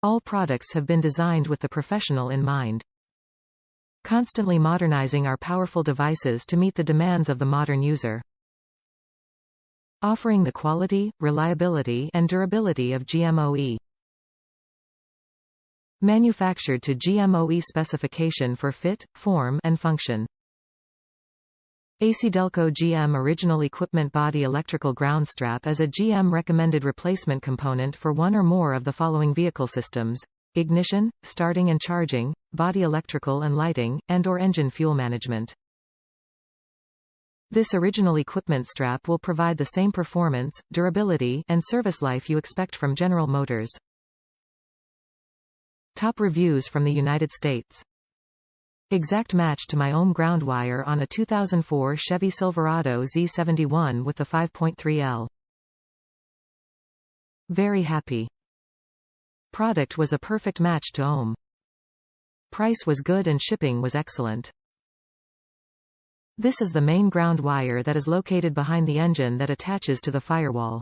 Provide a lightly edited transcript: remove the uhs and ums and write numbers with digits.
All products have been designed with the professional in mind. Constantly modernizing our powerful devices to meet the demands of the modern user. Offering the quality, reliability, and durability of GMOE. Manufactured to GMOE specification for fit, form, and function. ACDelco GM Original Equipment Body Electrical Ground Strap as a GM recommended replacement component for one or more of the following vehicle systems: ignition, starting and charging, body electrical and lighting, and/or engine fuel management. This original equipment strap will provide the same performance, durability, and service life you expect from General Motors. Top reviews from the United States. Exact match to my ohm ground wire on a 2004 Chevy Silverado Z71 with the 5.3L. Very happy. Product was a perfect match to ohm. Price was good and shipping was excellent. This is the main ground wire that is located behind the engine that attaches to the firewall.